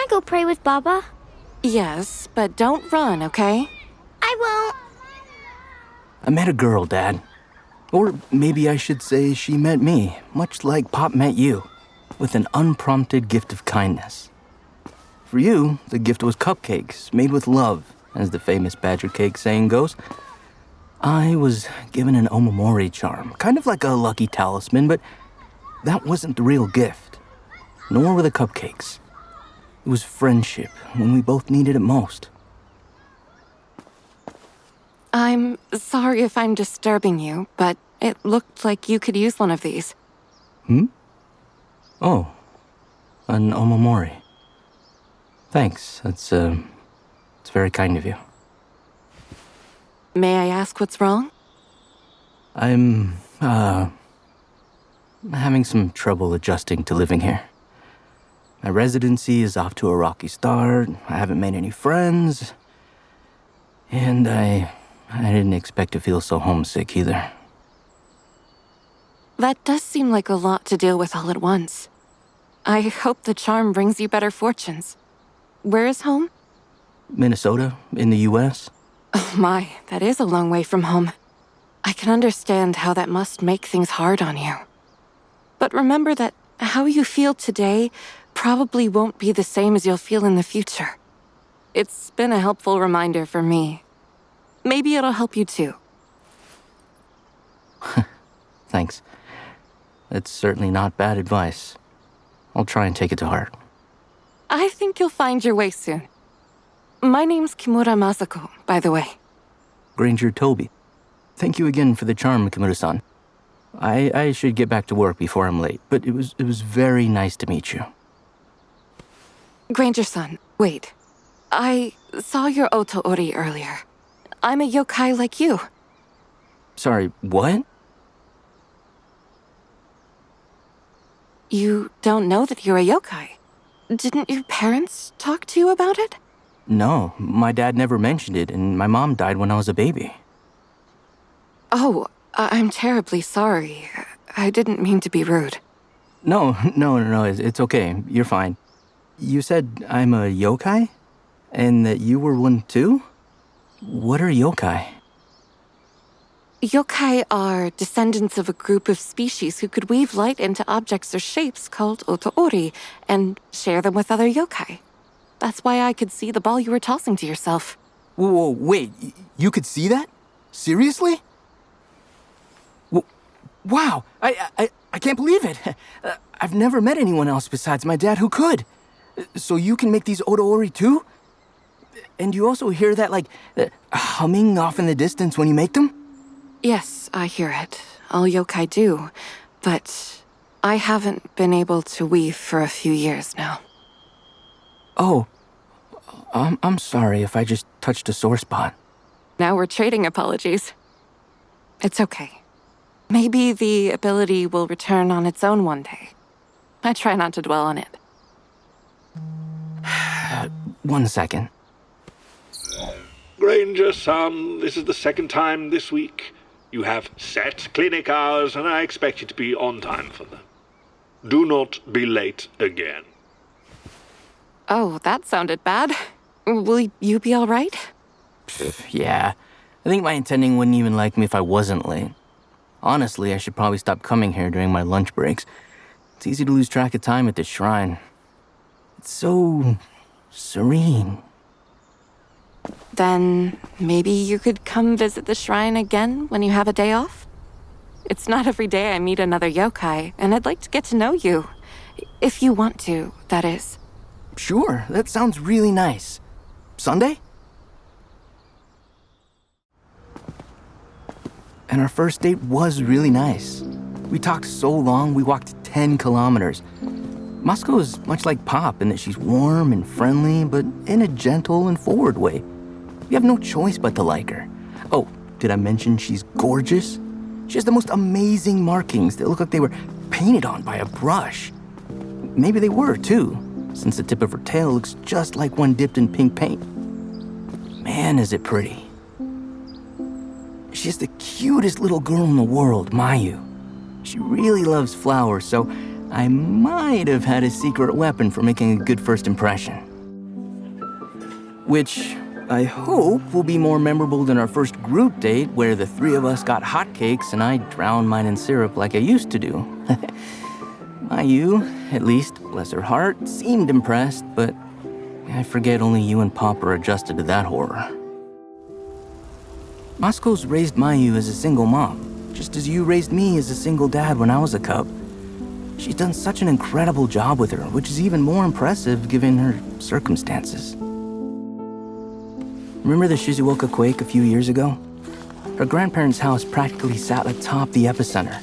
I go pray with Baba? Yes, but don't run, okay? I won't. I met a girl, Dad. Or maybe I should say she met me, much like Pop met you, with an unprompted gift of kindness. For you, the gift was cupcakes made with love, as the famous Badger Cake saying goes. I was given an omamori charm, kind of like a lucky talisman, but that wasn't the real gift. Nor were the cupcakes. It was friendship when we both needed it most. I'm sorry if I'm disturbing you, but it looked like you could use one of these. Oh, an omamori. Thanks, it's very kind of you. May I ask what's wrong? I'm having some trouble adjusting to living here. My residency is off to a rocky start, I haven't made any friends, and I didn't expect to feel so homesick either. That does seem like a lot to deal with all at once. I hope the charm brings you better fortunes. Where is home? Minnesota, in the U.S.? Oh my, that is a long way from home. I can understand how that must make things hard on you. But remember that how you feel today probably won't be the same as you'll feel in the future. It's been a helpful reminder for me. Maybe it'll help you too. Thanks. It's certainly not bad advice. I'll try and take it to heart. I think you'll find your way soon. My name's Kimura Masako, by the way. Granger Toby. Thank you again for the charm, Kimura-san. I should get back to work before I'm late, but it was very nice to meet you. Granger-san, wait. I saw your Otoori earlier. I'm a yokai like you. Sorry, what? You don't know that you're a yokai. Didn't your parents talk to you about it? No, my dad never mentioned it, and my mom died when I was a baby. Oh, I'm terribly sorry. I didn't mean to be rude. No, it's okay. You're fine. You said I'm a yokai? And that you were one too? What are yokai? Yokai are descendants of a group of species who could weave light into objects or shapes called otoori and share them with other yokai. That's why I could see the ball you were tossing to yourself. Whoa, wait, you could see that? Seriously? Wow, I can't believe it. I've never met anyone else besides my dad who could. So you can make these otoori too? And you also hear that, like, humming off in the distance when you make them? Yes, I hear it. All yokai do. But I haven't been able to weave for a few years now. Oh, I'm sorry if I just touched a sore spot. Now we're trading apologies. It's okay. Maybe the ability will return on its own one day. I try not to dwell on it. 1 second. Granger-san, this is the second time this week. You have set clinic hours, and I expect you to be on time for them. Do not be late again. Oh, that sounded bad. Will you be all right? Yeah, I think my attending wouldn't even like me if I wasn't late. Honestly, I should probably stop coming here during my lunch breaks. It's easy to lose track of time at this shrine. It's so serene. Then maybe you could come visit the shrine again when you have a day off? It's not every day I meet another yokai, and I'd like to get to know you. If you want to, that is. Sure, that sounds really nice. Sunday? And our first date was really nice. We talked so long, we walked 10 kilometers. Moscow is much like Pop in that she's warm and friendly, but in a gentle and forward way. We have no choice but to like her. Oh, did I mention she's gorgeous? She has the most amazing markings that look like they were painted on by a brush. Maybe they were, too, since the tip of her tail looks just like one dipped in pink paint. Man, is it pretty. She's the cutest little girl in the world, Mayu. She really loves flowers, so I might have had a secret weapon for making a good first impression. Which I hope will be more memorable than our first group date where the three of us got hotcakes and I drowned mine in syrup like I used to do. Mayu, at least, bless her heart, seemed impressed, but I forget only you and Pop are adjusted to that horror. Moscow's raised Mayu as a single mom, just as you raised me as a single dad when I was a cub. She's done such an incredible job with her, which is even more impressive given her circumstances. Remember the Shizuoka quake a few years ago? Her grandparents' house practically sat atop the epicenter.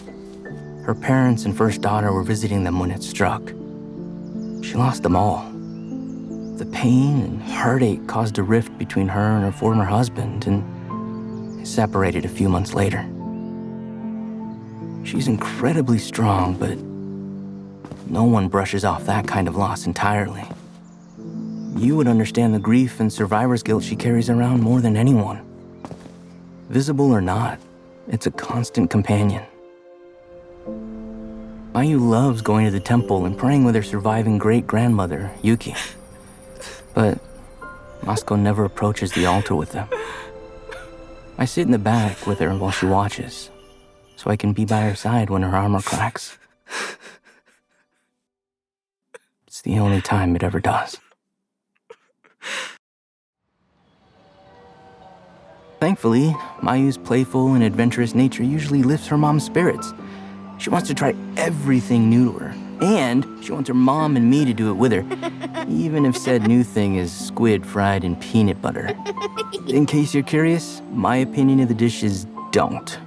Her parents and first daughter were visiting them when it struck. She lost them all. The pain and heartache caused a rift between her and her former husband, and they separated a few months later. She's incredibly strong, but no one brushes off that kind of loss entirely. You would understand the grief and survivor's guilt she carries around more than anyone. Visible or not, it's a constant companion. Mayu loves going to the temple and praying with her surviving great-grandmother, Yuki. But Moscow never approaches the altar with them. I sit in the back with her while she watches, so I can be by her side when her armor cracks. It's the only time it ever does. Thankfully, Mayu's playful and adventurous nature usually lifts her mom's spirits. She wants to try everything new to her, and she wants her mom and me to do it with her, even if said new thing is squid fried in peanut butter. In case you're curious, my opinion of the dish is don't.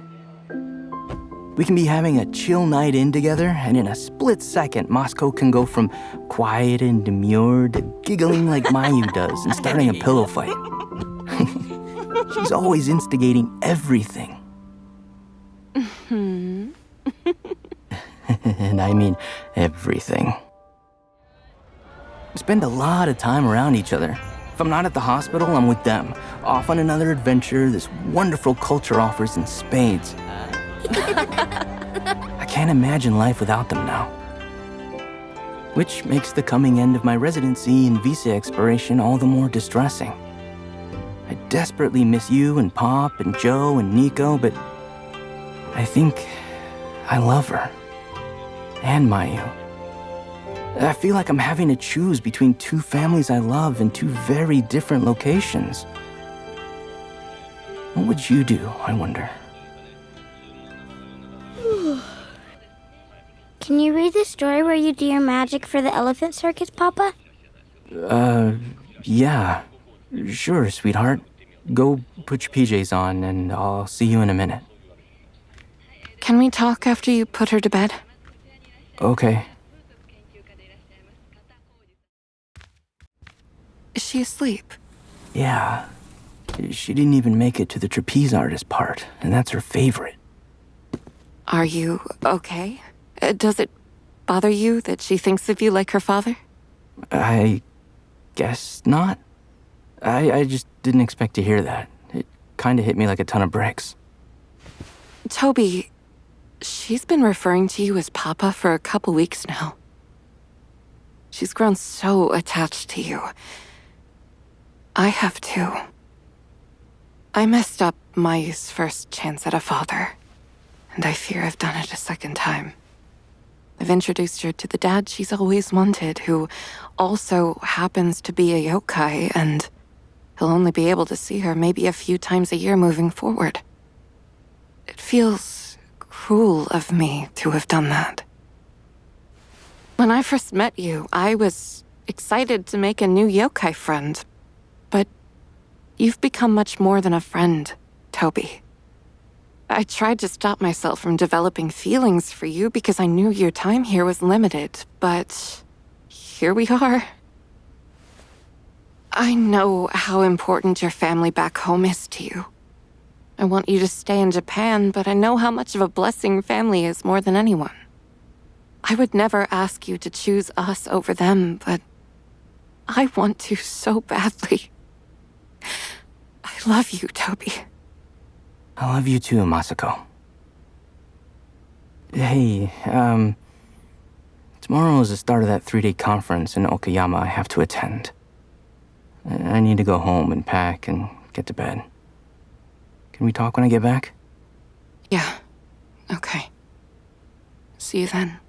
We can be having a chill night in together, and in a split second, Moscow can go from quiet and demure to giggling like Mayu does and starting a pillow fight. She's always instigating everything. And I mean everything. We spend a lot of time around each other. If I'm not at the hospital, I'm with them, off on another adventure this wonderful culture offers in spades. I can't imagine life without them now. Which makes the coming end of my residency and visa expiration all the more distressing. I desperately miss you and Pop and Joe and Nico, but I think I love her. And Mayu. I feel like I'm having to choose between two families I love in two very different locations. What would you do, I wonder? Can you read the story where you do your magic for the elephant circus, Papa? Yeah. Sure, sweetheart. Go put your PJs on, and I'll see you in a minute. Can we talk after you put her to bed? Okay. Is she asleep? Yeah. She didn't even make it to the trapeze artist part, and that's her favorite. Are you okay? Does it bother you that she thinks of you like her father? I guess not. I just didn't expect to hear that. It kind of hit me like a ton of bricks. Toby, she's been referring to you as Papa for a couple weeks now. She's grown so attached to you. I have too. I messed up Mayu's first chance at a father, and I fear I've done it a second time. I've introduced her to the dad she's always wanted, who also happens to be a yokai, and he'll only be able to see her maybe a few times a year moving forward. It feels cruel of me to have done that. When I first met you, I was excited to make a new yokai friend, but you've become much more than a friend, Toby. I tried to stop myself from developing feelings for you because I knew your time here was limited, but here we are. I know how important your family back home is to you. I want you to stay in Japan, but I know how much of a blessing family is more than anyone. I would never ask you to choose us over them, but I want to so badly. I love you, Toby. I love you too, Masako. Hey, tomorrow is the start of that 3-day conference in Okayama I have to attend. I need to go home and pack and get to bed. Can we talk when I get back? Yeah. Okay. See you then.